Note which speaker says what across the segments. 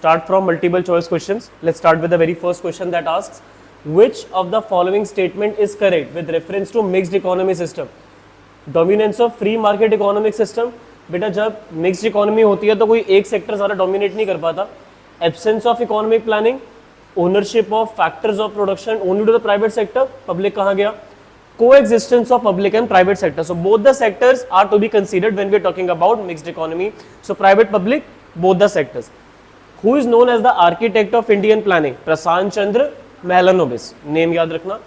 Speaker 1: Start from multiple choice questions. Let's start with the very first question that asks, which of the following statement is correct with reference to mixed economy system? Dominance of free market economic system. बेटा जब mixed economy होती है तो कोई एक sector ज़्यादा dominate नहीं कर पाता. Absence of economic planning, ownership of factors of production only to the private sector. Public कहाँ गया? Coexistence of public and private sector. So both the sectors are to be considered when we are talking about mixed economy. So private, public, both the sectors. Who is known as the architect of Indian planning? Prasant Chandra Mahalanobis. Name याद रखना.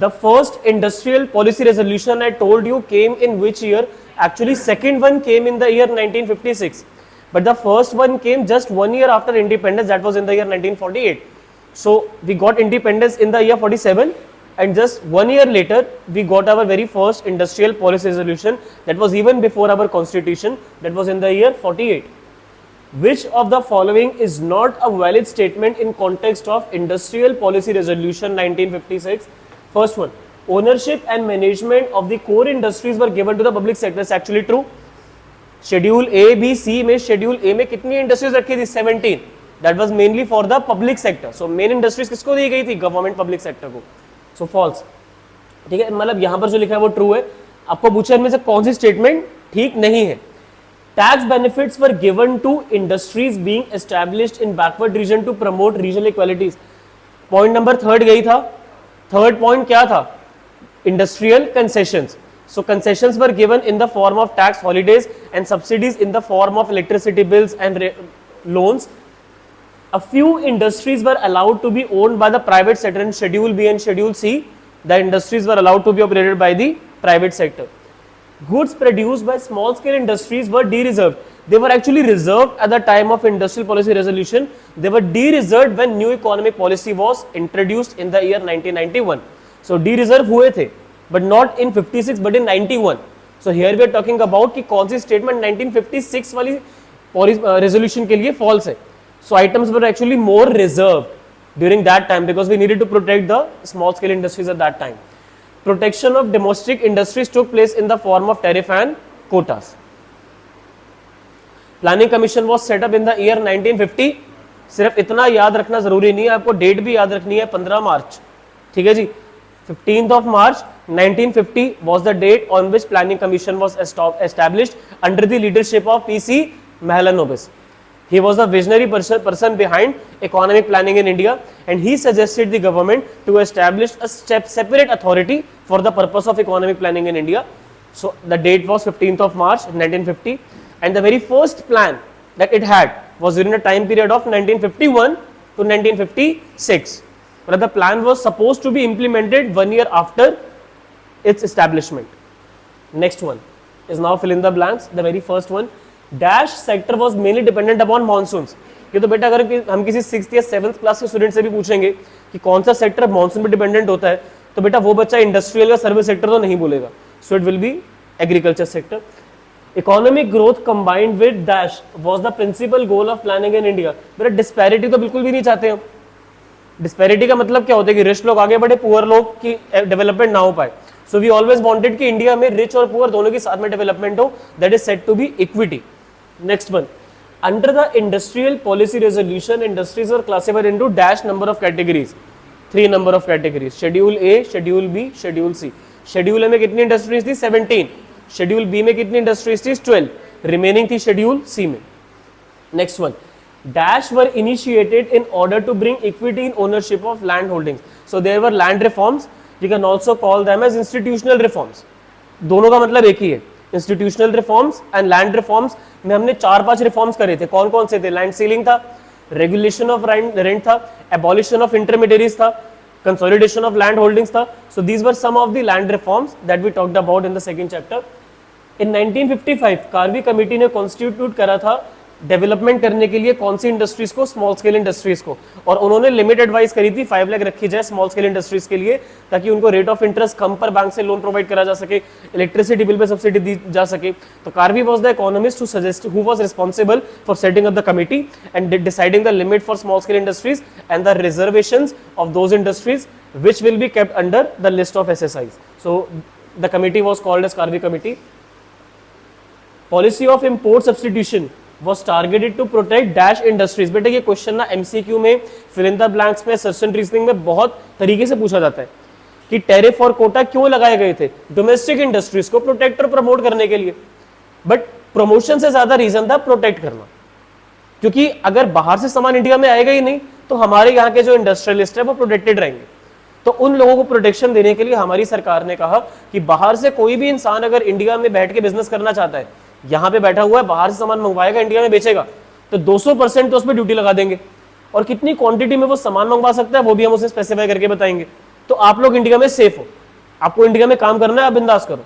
Speaker 1: The first industrial policy resolution I told you came in which year? Actually, second one came in the year 1956. But the first one came just 1 year after independence. That was in the year 1948. So we got independence in the year 47. And just 1 year later, we got our very first industrial policy resolution. That was even before our constitution. That was in the year 48. Which of the following is not a valid statement in context of industrial policy resolution 1956? First one, ownership and management of the core industries were given to the public sector. It's actually true. Schedule A, B, C में Schedule A में कितनी industries रखी थी? 17. That was mainly for the public sector. So main industries किसको दी गई थी? Government public sector को. सो false. ठीक है, मतलब यहां पर जो लिखा है वो ट्रू है. आपको पूछा इनमें से कौन सी स्टेटमेंट ठीक नहीं है? Tax benefits were given to industries being established in backward region to promote regional equalities. Point number third यही था. थर्ड पॉइंट क्या था? Industrial concessions. So concessions were given in the form of tax holidays and subsidies in the form of electricity bills and loans. A few industries were allowed to be owned by the private sector in Schedule B and Schedule C. The industries were allowed to be operated by the private sector. Goods produced by small scale industries were de-reserved. They were actually reserved at the time of industrial policy resolution. They were de-reserved when new economic policy was introduced in the year 1991. So de-reserve हुए थे, but not in 56 but in 91. So here we are talking about कि कौन सी statement 1956 वाली resolution के लिए false है. So items were actually more reserved during that time because we needed to protect the small scale industries at that time. Protection of domestic industries took place in the form of tariff and quotas. Planning Commission was set up in the year 1950. सिर्फ इतना याद रखना जरूरी नहीं है, आपको date भी याद रखनी है. 15 मार्च. ठीक है जी. 15th of March 1950 was the date on which Planning Commission was established under the leadership of P.C. Mahalanobis. He was the visionary person behind economic planning in India, and he suggested the government to establish a separate authority for the purpose of economic planning in India. So the date was 15th of March 1950, and the very first plan that it had was during the time period of 1951 to 1956. But the plan was supposed to be implemented 1 year after its establishment. Next one is now fill in the blanks. The very first one. Dash sector was mainly dependent upon monsoons. ये तो बेटा अगर हम किसी 6th या 7th class के student से भी पूछेंगे कि कौन सा सेक्टर मानसून पे डिपेंडेंट होता है, तो बेटा वो बच्चा इंडस्ट्रियल या सर्विस सेक्टर तो नहीं बोलेगा. So it will be agriculture sector. Economic growth combined with dash was the principal goal of planning in India. बेटा डिस्पैरिटी तो बिल्कुल भी नहीं चाहते हम. डिस्पैरिटी का मतलब क्या होता है कि रिच लोग आगे बढ़े, पुअर लोग की डेवलपमेंट ना हो पाए. सो वी ऑलवेज वांटेड कि इंडिया में रिच और पुअर दोनों के साथ में डेवलपमेंट हो. That is said to be equity. Next one, under the industrial policy resolution, industries were classified into dash number of categories. 3 number of categories. Schedule A, Schedule B, Schedule C. Schedule A में कितनी industries थी? 17. Schedule B में कितनी industries थी? 12. Remaining थी Schedule C में. Next one, dash were initiated in order to bring equity in ownership of land holdings. So there were land reforms. You can also call them as institutional reforms. दोनों का मतलब एक ही है. Institutional reforms and land reforms में हमने 4-5 reforms करे थे. कौन कौन से थे? लैंड सीलिंग था, रेगुलेशन ऑफ रेंट था, एबॉलिशन ऑफ इंटरमीडिएरीज था, कंसोलिडेशन ऑफ लैंड होल्डिंग्स था. So these were some of the land reforms that we talked about in the second chapter. In 1955 Karve committee ने कॉन्स्टिट्यूट करा था development करने के लिए कौन सी इंडस्ट्रीज को? स्मॉल स्केल इंडस्ट्रीज को. और उन्होंने लिमिट एडवाइस करी थी 5 लाख रखी जाए स्मॉल स्केल इंडस्ट्रीज के लिए, ताकि उनको रेट ऑफ इंटरेस्ट कम पर बैंक से लोन प्रोवाइड करा जा सके, इलेक्ट्रिसिटी बिल पे सब्सिडी दी जा सके. तो Karve was the economist who was responsible for setting up the committee and deciding the limit for small scale industries and the reservations of those industries which will be kept under the list of SSIs. So the committee was called as Karvi committee. Policy of import substitution was targeted to protect dash industries। बेटा ये question ना MCQ में, fill in the blanks में, सर्चन reasoning में बहुत तरीके से पूछा जाता है कि टैरिफ और कोटा क्यों लगाए गए थे, डोमेस्टिक इंडस्ट्रीज को प्रोटेक्ट और प्रमोट करने के लिए। बट प्रमोशन से ज्यादा रीजन था प्रोटेक्ट करना, क्योंकि अगर बाहर से सामान इंडिया में आएगा ही नहीं तो हमारे यहाँ के जो इंडस्ट्रियलिस्ट है वो प्रोटेक्टेड रहेंगे। तो उन लोगों को प्रोटेक्शन देने के लिए हमारी सरकार ने कहा कि बाहर से कोई भी इंसान अगर इंडिया में बैठ के बिजनेस करना चाहता है, यहाँ पे बैठा हुआ है, बाहर से सामान मंगवाएगा, इंडिया में बेचेगा, तो 200% तो उस पर ड्यूटी लगा देंगे, और कितनी क्वांटिटी में वो सामान मंगवा सकता है वो भी हम उसे स्पेसिफाई करके बताएंगे। तो आप लोग इंडिया में सेफ हो, आपको इंडिया में काम करना है, आप बिंदास करो,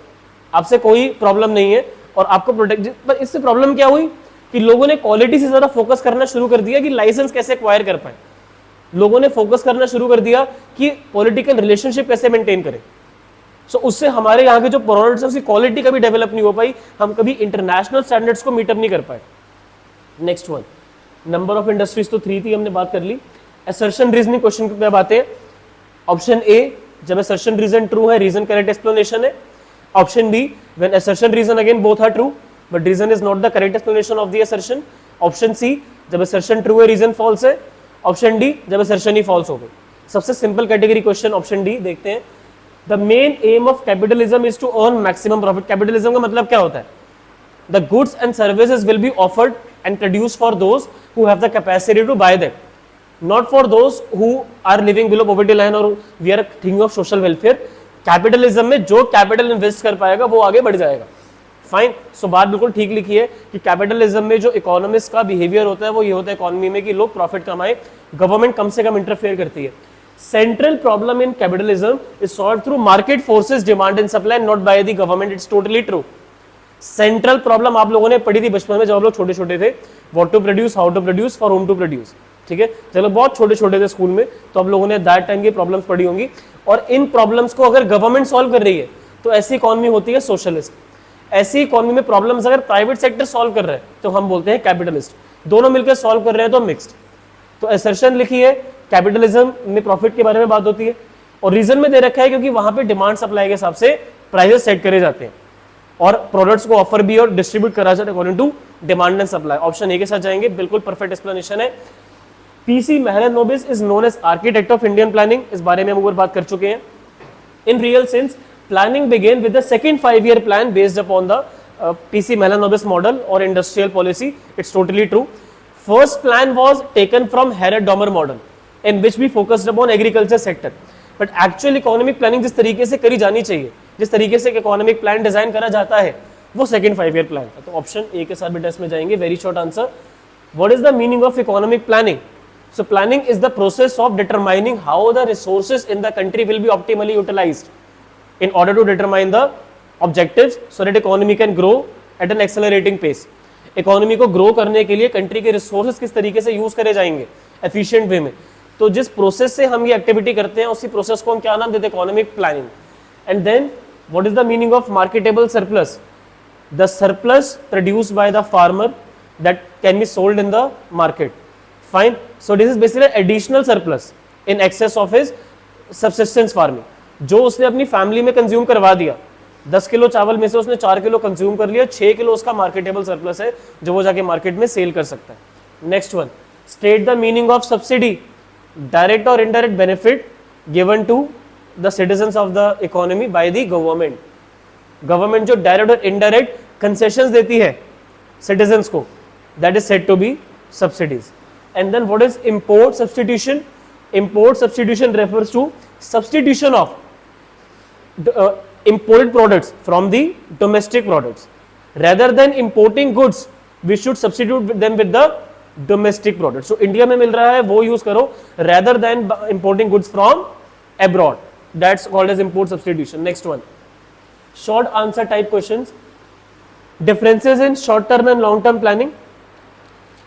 Speaker 1: आपसे कोई प्रॉब्लम नहीं है और आपको प्रोटेक्ट। पर इससे प्रॉब्लम क्या हुई कि लोगों ने क्वालिटी से ज्यादा फोकस करना शुरू कर दिया कि लाइसेंस कैसे एक्वायर कर पाए। लोगों ने फोकस करना शुरू कर दिया कि पॉलिटिकल रिलेशनशिप कैसे मेंटेन करें। सो उससे हमारे यहाँ के जो प्रोडक्ट्स उसकी क्वालिटी कभी डेवलप नहीं हो पाई, हम कभी इंटरनेशनल स्टैंडर्ड्स को मीटअप नहीं कर पाए। Next one, number of industries तो 3 थी, हमने बात कर ली। असर्शन रीजनिंग क्वेश्चन पे बात है। ऑप्शन ए, जब असर्शन रीजन ट्रू है, रीजन करेक्ट एक्सप्लेनेशन है। Option B, when assertion reason again both are true but reason is not the correct explanation of the assertion. Option C, जब assertion true है reason false है। Option D, जब assertion ही false हो गई। सबसे simple category question option D देखते हैं। The main aim of capitalism is to earn maximum profit. Capitalism का मतलब क्या होता है? The goods and services will be offered and produced for those who have the capacity to buy them, not for those who are living below poverty line और we are thinking of social welfare. Capitalism में जो capital invest कर पाएगा वो आगे बढ़ जाएगा। Fine. सो बात बिल्कुल ठीक लिखी है कि कैपिटलिज्म में जो इकोनॉमिस्ट का बिहेवियर होता है वो ये होता है इकोनॉमी में कि लोग प्रॉफिट कमाए, गवर्नमेंट कम से कम इंटरफेयर करती है। Central problem in capitalism is solved through market forces, demand and supply, not bye the government. It's totally true. Central problem आप लोगों ने पढ़ी थी बचपन में जब आप लोग छोटे छोटे थे, what to produce, how to produce, for whom to produce. ठीक है, चलो बहुत छोटे छोटे थे स्कूल में तो आप लोगों ने दैट टाइम की प्रॉब्लम्स पढ़ी होंगी। और इन प्रॉब्लम्स को अगर गवर्नमेंट सॉल्व कर रही है तो ऐसी इकोनॉमी होती है सोशलिस्ट। ऐसी इकोनॉमी में प्रॉब्लम्स अगर प्राइवेट सेक्टर सॉल्व कर रहा है तो हम बोलते हैं कैपिटलिस्ट। दोनों मिलकर सॉल्व कर रहे हैं तो मिक्स्ड। तो असर्शन लिखी है, कैपिटलिज्म में प्रॉफिट के बारे में बात होती है और रीजन में दे रखा है क्योंकि वहां पे डिमांड सप्लाई के हिसाब से प्राइसेस सेट करे जाते हैं और प्रोडक्ट्स को ऑफर भी और डिस्ट्रीब्यूट करा जाता है according to demand and supply. Option A के साथ जाएंगे, बिल्कुल परफेक्ट एक्सप्लेनेशन है। PC Mahalanobis is known as architect of Indian planning. इस बारे में हम ऊपर बात कर चुके हैं। In real sense planning began with the second 5-year plan based upon the PC Mahalanobis model or industrial policy. It's totally true. First plan was taken from Harrod-Domar model in which we focused upon agriculture sector. But actual economic planning जिस तरीके से करी जानी चाहिए, जिस तरीके से economic plan design करा जाता है वो second 5-year plan था। तो ऑप्शन ए के साथ भी टेस्ट में जाएंगे। Very short answer. What is the meaning of economic planning? So planning is the process of determining how the resources in the country will be optimally utilized in order to determine the objectives so that economy can grow at an accelerating pace. Economy को grow करने के लिए country के resources किस तरीके से use करे जाएंगे एफिशिएंट वे में। तो जिस प्रोसेस से हम ये एक्टिविटी करते हैं उसी प्रोसेस को हम क्या नाम देते हैं? Economic planning. And then what is the meaning of marketable surplus? The surplus produced by the farmer that can be sold in the market. Fine. So this is basically additional surplus in excess of his subsistence farming, जो उसने अपनी family में consume करवा दिया। 10 kilo चावल में से उसने 4 किलो कंज्यूम कर लिया, 6 किलो उसका मार्केटेबल सरप्लस है जो वो जाके मार्केट में सेल कर सकता है। Next one, state the meaning of subsidy. Direct और indirect benefit given to the citizens of the economy by the government. Government जो डायरेक्ट और इनडायरेक्ट कंसेशंस देती है सिटीजंस को, that is said to be subsidies. And then what is import substitution? Import substitution refers to substitution of imported products from the domestic products. Rather than importing goods, we should substitute them with the domestic products. So India में मिल रहा है वो use करो rather than importing goods from abroad. That's called as import substitution. Next one, short answer type questions. Differences in short term and long term planning.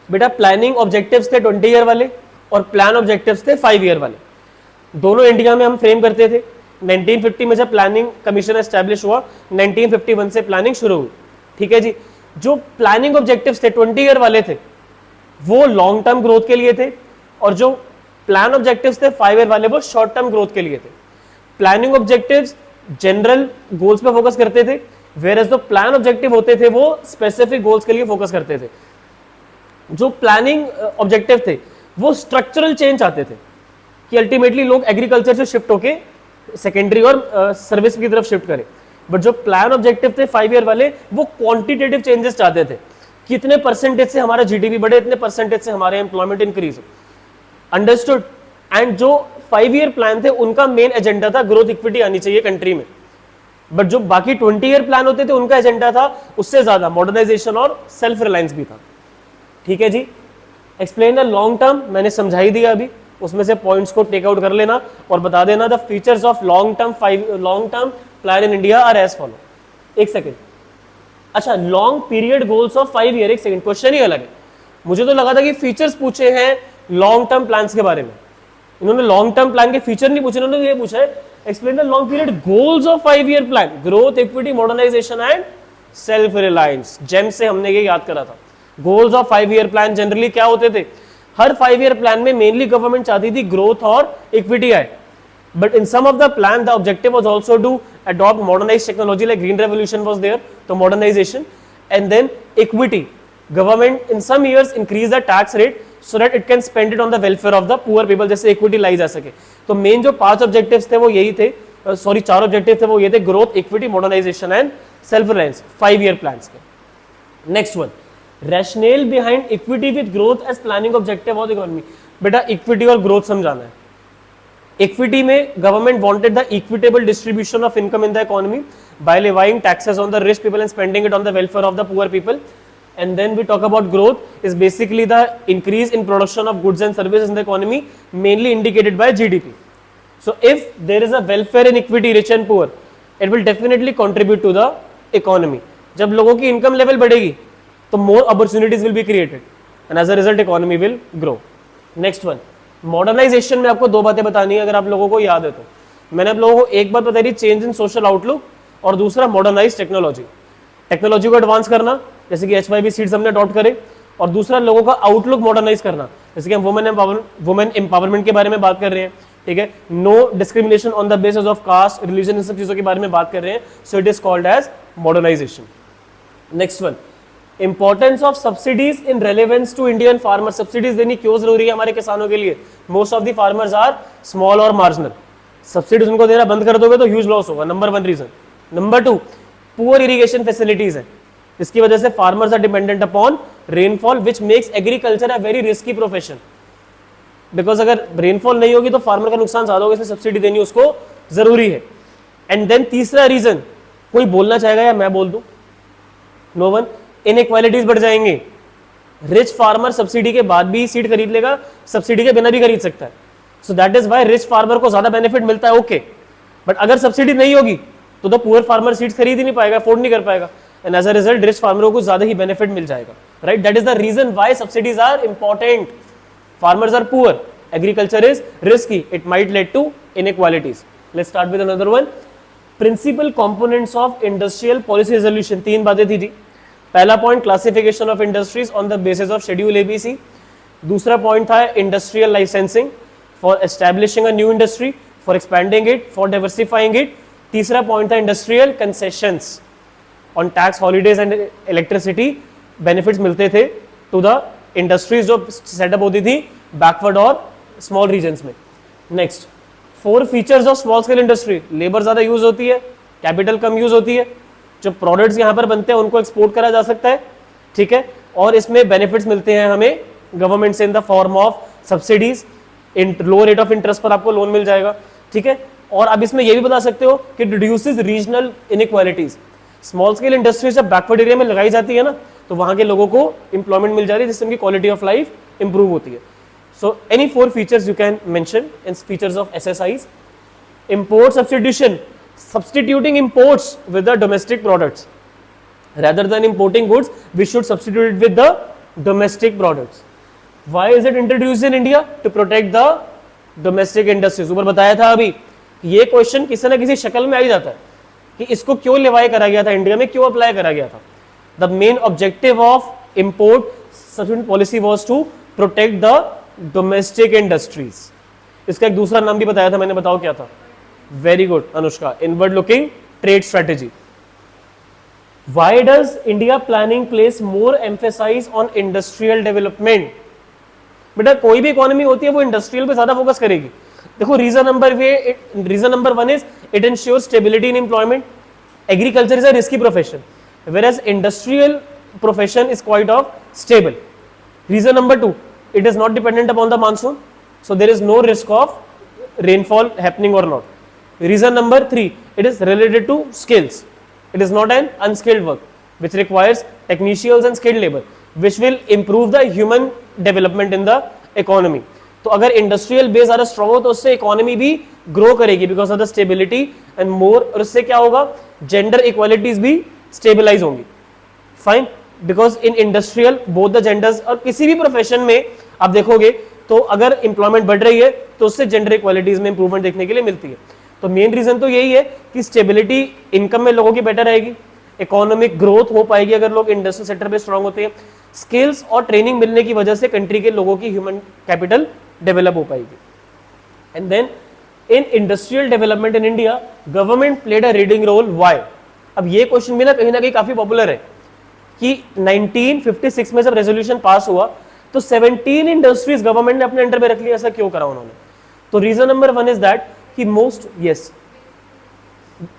Speaker 1: बेटा planning objectives थे 20 year वाले और plan objectives थे 5 year वाले। दोनों India में हम frame करते थे। 1950 में जब प्लानिंग कमीशन एस्टैब्लिश हुआ, 1951 से प्लानिंग शुरू हुई। ठीक है जी। जो प्लानिंग ऑब्जेक्टिव्स थे 20 ईयर वाले थे वो लॉन्ग टर्म ग्रोथ के लिए थे और जो प्लान ऑब्जेक्टिव्स थे 5 ईयर वाले वो शॉर्ट टर्म ग्रोथ के लिए थे। प्लानिंग ऑब्जेक्टिव्स जनरल गोल्स पे फोकस करते थे, वेयर एज जो प्लान ऑब्जेक्टिव होते थे वो स्पेसिफिक गोल्स के लिए फोकस करते थे। जो प्लानिंग ऑब्जेक्टिव थे वो स्ट्रक्चरल चेंज चाहते थे कि अल्टीमेटली लोग एग्रीकल्चर से शिफ्ट होके सेकेंडरी और सर्विस की तरफ शिफ्ट करें। बट जो प्लान ऑब्जेक्टिव थे 5 ईयर वाले, वो क्वांटिटेटिव चेंजेस चाहते थे कि इतने परसेंटेज से हमारा जीडीपी बढ़े, इतने परसेंटेज से हमारे एम्प्लॉयमेंट इंक्रीज हो। अंडरस्टूड। एंड जो 5 ईयर प्लान थे उनका मेन एजेंडा था ग्रोथ इक्विटी आनी चाहिए कंट्री में। बट जो बाकी 20 ईयर प्लान होते थे उनका एजेंडा था उससे ज्यादा मॉडर्नाइजेशन और सेल्फ रिलायंस भी था। ठीक है जी। एक्सप्लेन द लॉन्ग टर्म, मैंने समझा ही दिया अभी, उसमें से पॉइंट्स को टेक आउट कर लेना और बता देना the features of long term plan in India are as follow. एक सेकेंड, अच्छा long period goals of 5 year, एक सेकेंड, क्वेश्चन ही अलग है। मुझे तो लगा था कि फीचर्स पूछे हैं लॉन्ग टर्म प्लान के बारे में, इन्होंने लॉन्ग टर्म प्लान के फीचर नहीं पूछे, इन्होंने ये पूछा है explain the long period goals of 5 year plan, growth equity modernisation and self reliance. Gem से हमने ये याद करा था। Goals of 5 year plan generally क्या होते थे? हर 5 ईयर प्लान में मेनली गवर्नमेंट चाहती थी ग्रोथ और इक्विटी आए, but in some of the plan the objective was also to adopt modernized technology like green revolution was there, so modernization, and then equity. Government in some years increase the tax rate so that it can spend it on the welfare of the poor people, जैसे equity लाई जा सके। तो main जो 5 objectives थे वो यही थे, sorry 4 objective थे वो ये थे, growth, equity, modernisation and self reliance, 5 year plans के। Next one, rational behind equity with growth as planning objective of the economy. बेटा इक्विटी और ग्रोथ समझाना है। इक्विटी में government wanted the equitable distribution of income in the economy by levying taxes on the rich people and spending it on the welfare of the poor people. And then we talk about growth is basically the increase in production of goods and services in the economy, mainly indicated by GDP. So if there is a welfare inequity, rich and poor, it will definitely contribute to the economy. जब लोगों की income level बढ़ेगी तो more opportunities will be created and as a result economy will grow. Next one, modernization में आपको 2 बातें बतानी है अगर आप लोगों को याद है तो। मैंने आप लोगों को एक बात बताई थी, चेंज इन सोशल आउटलुक, और दूसरा मॉडर्नाइज टेक्नोलॉजी। टेक्नोलॉजी को एडवांस करना, जैसे कि HYV सीड्स हमने अडॉप्ट करे, और दूसरा लोगों का आउटलुक मॉडर्नाइज करना, जैसे कि हम वुमेन एम्पावरमेंट के बारे में बात कर रहे हैं। ठीक है, no discrimination on the basis of caste, religion, इन सब चीजों के बारे में बात कर रहे हैं। So it is called as modernisation. Next one, importance of subsidies in relevance to Indian farmer. Subsidies देनी क्यों जरूरी है हमारे किसानों के लिए? Most of the farmers are small और मार्जिनल। सब्सिडीज उनको देना बंद कर दोगे तो ह्यूज लॉस होगा, number 1 reason. Number 2, poor irrigation facilities है, इसकी वजह से farmers are dependent upon rainfall which makes agriculture a very risky profession. Because अगर रेनफॉल नहीं होगी तो फार्मर का नुकसान ज्यादा होगा, इसलिए सब्सिडी देनी उसको जरूरी है। एंड देन तीसरा रीजन, कोई बोलना चाहेगा या मैं बोल दूं? No one. इनइक्वालिटीज बढ़ जाएंगे। रिच फार्मर सब्सिडी के बाद भी सीड खरीद लेगा, सब्सिडी के बिना भी खरीद सकता है। So that is why rich farmer को ज्यादा बेनिफिट मिलता है, ओके। बट अगर सब्सिडी नहीं होगी तो पुअर फार्मर सीड्स खरीद ही नहीं पाएगा, अफोर्ड नहीं कर पाएगा, and as a result rich फार्मरों को ज्यादा ही बेनिफिट मिल जाएगा, right? That is the reason why subsidies are important. Farmers are poor, agriculture is risky, it might lead to inequalities. Let's start with another one, principal components of industrial policy resolution. 3 बातें थी जी। पहला point, classification of industries on the basis of schedule ABC। दूसरा point था industrial licensing for establishing a new industry, for expanding it, for diversifying it. तीसरा point था industrial concessions on tax holidays and electricity, benefits मिलते थे to the industries जो setup होती थी backward और स्मॉल रीजन्स में। Next, 4 features of small scale industry. Labour ज्यादा यूज होती है, कैपिटल कम यूज होती है, जो प्रोडक्ट्स यहाँ पर बनते हैं उनको एक्सपोर्ट करा जा सकता है, ठीक है, और इसमें बेनिफिट्स मिलते हैं हमें गवर्नमेंट से इन the form of subsidies, in low rate of interest पर आपको लोन मिल जाएगा, ठीक है। और अब इसमें ये भी बता सकते हो कि reduces regional inequalities. Small scale industries जब बैकवर्ड एरिया में लगाई जाती है ना, तो वहां के लोगों को इंप्लॉयमेंट मिल जाती है, जिससे उनकी क्वालिटी ऑफ लाइफ इंप्रूव होती है। So any 4 features you can mention in features of SSIs। Import substitution, substituting imports with the domestic products rather than importing goods, we should substitute it with the domestic products. Why is it introduced in India? To protect the domestic industries. ऊपर बताया था अभी, ये question किसी ना किसी शक्ल में आ ही जाता है कि इसको क्यों लेवाई करा गया था, इंडिया में क्यों अप्लाई करा गया था। The main objective of import substitution policy was to protect the domestic industries. इसका एक दूसरा नाम भी बताया था मैंने, बताओ क्या था? Very good Anushka, inward looking trade strategy. Why does India planning place more emphasis on industrial development? बेटा कोई भी इकोनॉमी होती है वो इंडस्ट्रियल पे ज्यादा फोकस करेगी. देखो reason number one is it ensure stability in employment. Agriculture is a risky profession whereas industrial profession is quite of stable. Reason number two, it is not dependent upon the monsoon, so there is no risk of rainfall happening or not. Reason number three, it is related to skills. It is not an unskilled work which requires technicians and skilled labor which will improve the human development in the economy. तो अगर industrial base ज़्यादा strong हो तो उससे economy भी grow करेगी because of the stability and more, और उससे क्या होगा, जेंडर इक्वालिटीज भी स्टेबलाइज होंगी. Fine, because in industrial both the genders, और किसी भी प्रोफेशन में आप देखोगे तो अगर इंप्लॉयमेंट बढ़ रही है तो उससे जेंडर इक्वालिटीज में इंप्रूवमेंट देखने के लिए मिलती है. तो मेन रीजन तो यही है कि स्टेबिलिटी इनकम में लोगों की बेटर रहेगी, इकोनॉमिक ग्रोथ हो पाएगी अगर लोग इंडस्ट्रियल सेक्टर पे स्ट्रांग होते हैं, स्किल्स और ट्रेनिंग मिलने की वजह से कंट्री के लोगों की ह्यूमन कैपिटल डेवलप हो पाएगी. And then in industrial development in India government played a leading role. Why? अब ये क्वेश्चन भी ना कहीं काफी पॉपुलर है कि 1956 में जब रेजोल्यूशन पास हुआ तो 17 इंडस्ट्रीज गवर्नमेंट ने अपने अंडर में रख लिया. ऐसा क्यों करा उन्होंने? तो reason number one is that कि मोस्ट, यस,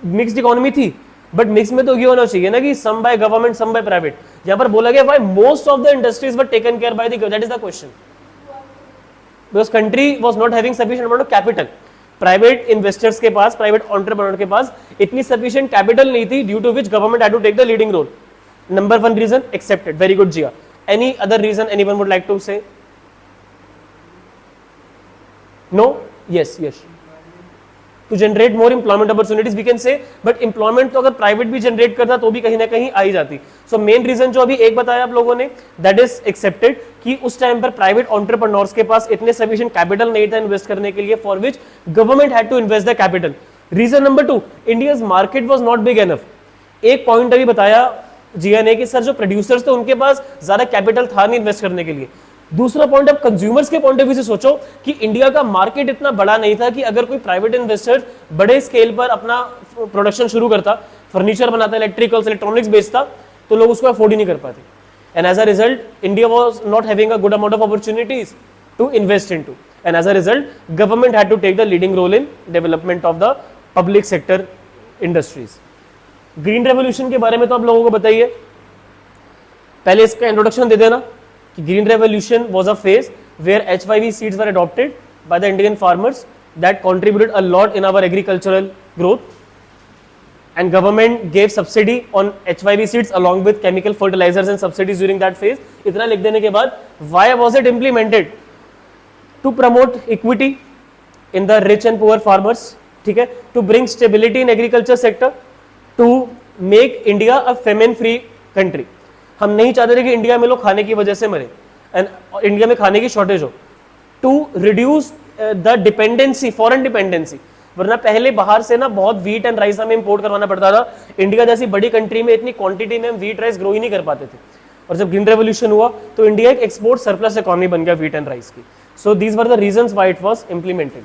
Speaker 1: मिक्स्ड इकोनॉमी थी बट मिक्स में तो ये होना चाहिए ना कि some by government some by private. यहां पर बोला गया why most of the industries were taken care by the, that is the question. Because country was not having sufficient amount of capital. Private investors के पास, private entrepreneur के पास इतनी sufficient capital नहीं थी, due to which government had to take the leading role. Number one reason accepted. Very good Jiya. Any other reason anyone would like to say? No? Yes, yes. To generate more employment opportunities we can say, but employment तो अगर private भी generate करता तो भी कहीं ना कहीं आ ही जाती. सो मेन रीजन जो अभी एक बताया आप लोगों ने, दैट इज एक्सेप्टेड कि उस टाइम पर प्राइवेट एंटरप्रेन्योर्स के पास इतने सफिशिएंट कैपिटल नहीं था इन्वेस्ट करने के लिए, for which government had to invest the capital. Reason number two, India's market was not big enough. एक पॉइंट अभी बताया जिया ने कि सर जो प्रोड्यूसर्स थे उनके पास ज्यादा कैपिटल था नहीं इन्वेस्ट करने के लिए. दूसरा पॉइंट, अब कंज्यूमर्स के पॉइंट ऑफ व्यू से सोचो कि इंडिया का मार्केट इतना बड़ा नहीं था कि अगर कोई प्राइवेट इन्वेस्टर बड़े स्केल पर अपना प्रोडक्शन शुरू करता, फर्नीचर बनाता, इलेक्ट्रिकल्स, इलेक्ट्रॉनिक्स बेचता, तो लोग उसको अफोर्ड ही नहीं कर पाते. And as a result India was not having a good amount of opportunities to invest into, and as a result government had to take the leading role in development of the public sector industries. Green revolution के बारे में तो आप लोगों को बताइए, पहले इसका इंट्रोडक्शन दे देना कि green revolution was a phase where HYV seeds were adopted by the Indian farmers that contributed a lot in our agricultural growth, and government gave subsidy on HYV seeds along with chemical fertilizers and subsidies during that phase. इतना लिख देने के बाद why was it implemented? To promote equity in the rich and poor farmers, ठीक है, to bring stability in agriculture sector, to make India a famine free country. हम नहीं चाहते थे कि इंडिया में लोग खाने की वजह से मरे एंड इंडिया में खाने की शॉर्टेज हो. To reduce the dependency, foreign dependency, वरना पहले बाहर से ना बहुत व्हीट एंड राइस हमें इंपोर्ट करवाना पड़ता था. इंडिया जैसी बड़ी कंट्री में इतनी क्वांटिटी में हम व्हीट राइस ग्रो ही नहीं कर पाते थे. और जब ग्रीन रेवोल्यूशन हुआ तो इंडिया एक एक्सपोर्ट सरप्लस इकोनॉमी बन गया व्हीट एंड राइस की. So these were the reasons why it was implemented.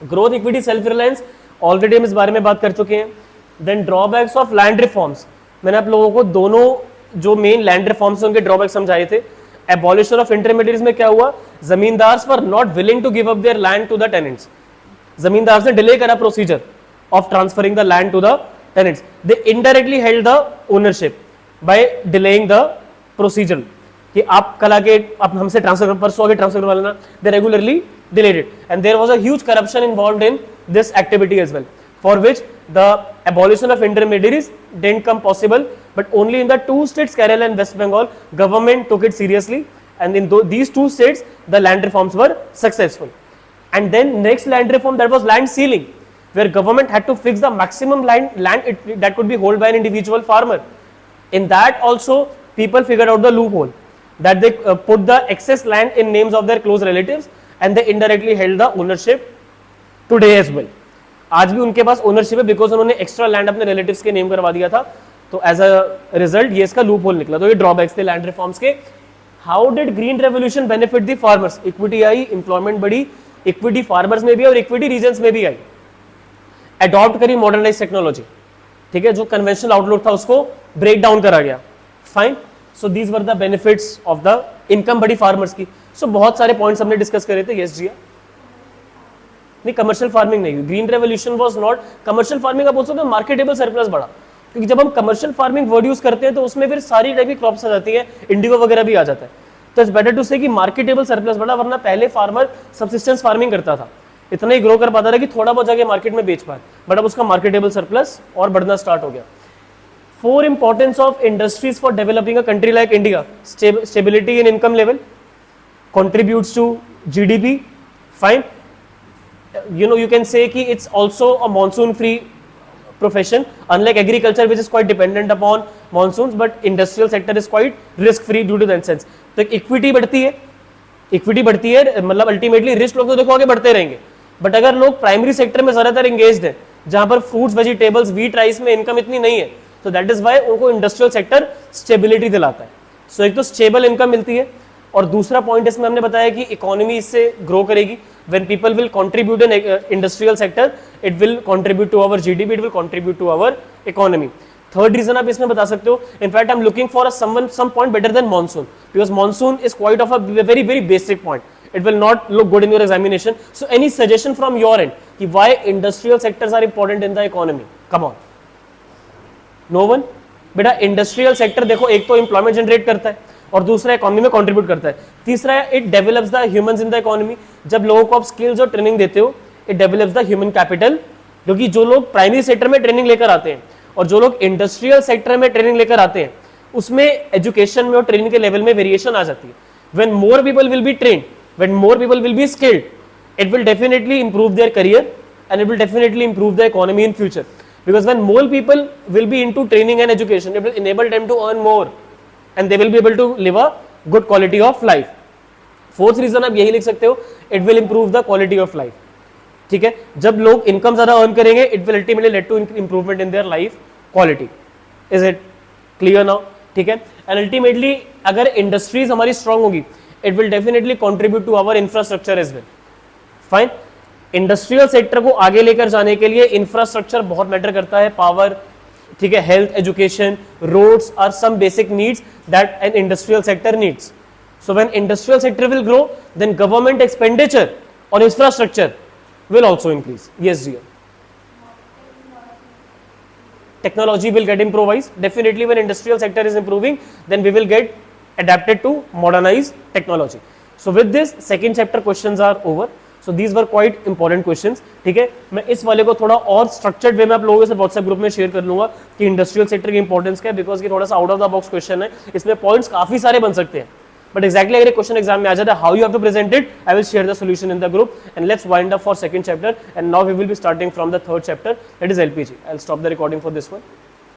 Speaker 1: Growth, equity, self reliance, already हम इस बारे में बात कर चुके हैं. Then drawbacks of land reforms, मैंने आप लोगों को दोनों जो मेन लैंड रिफॉर्म्स उनके ड्रॉबैक समझाए थे. एबॉलिशन ऑफ इंटरमीडिएट्स में क्या हुआ, zamindars were not willing to give up their land to the tenants. Zamindar ने डिले करा procedure of transferring the land to the tenants. They indirectly held the ownership by delaying the procedure कि आप कल आके आप हमसे ट्रांसफर, परसों आगे ट्रांसफर करवा लेना. They regularly delayed it and there was a huge corruption involved in this activity as well, for which the abolition of intermediaries didn't come possible, but only in the two states, Kerala and West Bengal, government took it seriously, and in these two states the land reforms were successful. And then next land reform, that was land ceiling, where government had to fix the maximum land that could be held by an individual farmer. In that also people figured out the loophole that they put the excess land in names of their close relatives and they indirectly held the ownership today as well. आज भी उनके पास ownership है because उन्होंने extra land अपने relatives के name करवा दिया था. तो एज अ रिजल्ट ये इसका लूप होल निकला. तो ये ड्रॉबैक्स थे लैंड रिफॉर्म्स के. How did green revolution benefit the farmers? Equity I, employment बढ़ी, इक्विटी फार्मर्स में भी और इक्विटी रीजन्स में भी आई. अडॉप्ट करी मॉडर्नाइज टेक्नोलॉजी, ठीक है, जो कन्वेंशनल आउटलुक था उसको ब्रेक डाउन करा गया, fine. So these were the benefits of the income बढ़ी फार्मर्स की. सो बहुत सारे पॉइंट्स हमने डिस्कस करे थे. यस जी, नहीं कमर्शियल फार्मिंग नहीं, green revolution was not commercial farming. आप बोल सकते हो मार्केटेबल सरप्लस बढ़ा, क्योंकि जब हम कमर्शियल फार्मिंग वर्ड यूज करते हैं तो उसमें फिर सारी टाइप की क्रॉप्स आ जाती है, इंडिगो वगैरह भी आ जाता है. तो इट्स बेटर टू से कि मार्केटेबल सरप्लस बढ़ा, वरना पहले फार्मर सब्सिस्टेंस फार्मिंग करता था, इतना ही ग्रो कर पाता था कि थोड़ा बहुत जाके मार्केट में बेच पाए, बट अब उसका मार्केटेबल सरप्लस और बढ़ना स्टार्ट हो गया. 4 importance of industries for developing a country like India. Stability in income level, contributes to GDP, fine. You can say कि it's also a monsoon free profession, unlike agriculture which is quite dependent upon monsoons, but industrial sector is quite risk free due to that sense. तो equity बढ़ती है, मतलब ultimately risk लोग तो देखो आगे बढ़ते रहेंगे, बट अगर लोग प्राइमरी सेक्टर में ज्यादातर एंगेज्ड है, जहां पर फ्रूट्स, वेजिटेबल्स, व्हीट, राइस में इनकम इतनी नहीं है, तो दैट इज वाई उनको इंडस्ट्रियल सेक्टर स्टेबिलिटी दिलाता है. सो एक तो स्टेबल इनकम मिलती है, और दूसरा पॉइंट इसमें हमने बताया कि इकोनॉमी इससे ग्रो करेगी. When people will contribute in industrial sector, it will contribute to our GDP, it will contribute to our economy. Third reason आप इसमें बता सकते हो, in fact I am looking for some point better than monsoon, because monsoon is quite of a very very basic point. It will not look good in your examination. So any suggestion from your end कि why industrial sectors are important in the economy? Come on. No one? बेटा industrial sector देखो, एक तो employment generate करता है और दूसरा economy में कंट्रीब्यूट करता है. तीसरा है it develops the humans in the economy. जब लोगों को आप स्किल्स और ट्रेनिंग देते हो, it develops the human capital, क्योंकि जो लोग प्राइमरी सेक्टर में ट्रेनिंग लेकर आते हैं और जो लोग इंडस्ट्रियल सेक्टर में ट्रेनिंग लेकर आते हैं, उसमें एजुकेशन में और ट्रेनिंग के लेवल में वेरिएशन आ जाती है. When more people will be trained, when more people will be skilled, it will definitely improve their career and it will definitely improve the economy in future, because when more people will be into training and education, it will enable them to earn more and they will be able to live a good quality of life. Fourth reason आप यही लिख सकते हो, it will improve the quality of life. ठीक है, जब लोग income ज्यादा अर्न करेंगे, it will ultimately lead to improvement in their life quality. Is it clear now? ठीक है, and ultimately अगर इंडस्ट्रीज हमारी स्ट्रांग होगी, it will definitely contribute to our infrastructure as well. Fine. Industrial sector को आगे लेकर जाने के लिए इंफ्रास्ट्रक्चर बहुत मैटर करता है, पावर, ठीक है, health, education, roads are some basic needs that an industrial sector needs. So when industrial sector will grow, then government expenditure on infrastructure will also increase. Yes, dear. Technology will get improvised. Definitely when industrial sector is improving, then we will get adapted to modernized technology. So with this, second chapter questions are over. So these were quite important questions. ठीक है, मैं इस वाले को थोड़ा और structured way में आप लोगों से व्हाट्सएप ग्रुप में शेयर कर लूंगा कि इंडस्ट्रियल सेक्टर की इंपॉर्टेंस क्या है, बिकॉज ये थोड़ा सा out of the box question है, इसमें पॉइंट्स काफी सारे बन सकते हैं, बट एक्जैक्टली अगर क्वेश्चन एग्जाम में आ जाता है how you have to present it, I will share the solution in the group. And let's wind up for second chapter, and now we will be starting from the third chapter, that is LPG. I will stop the recording for this one.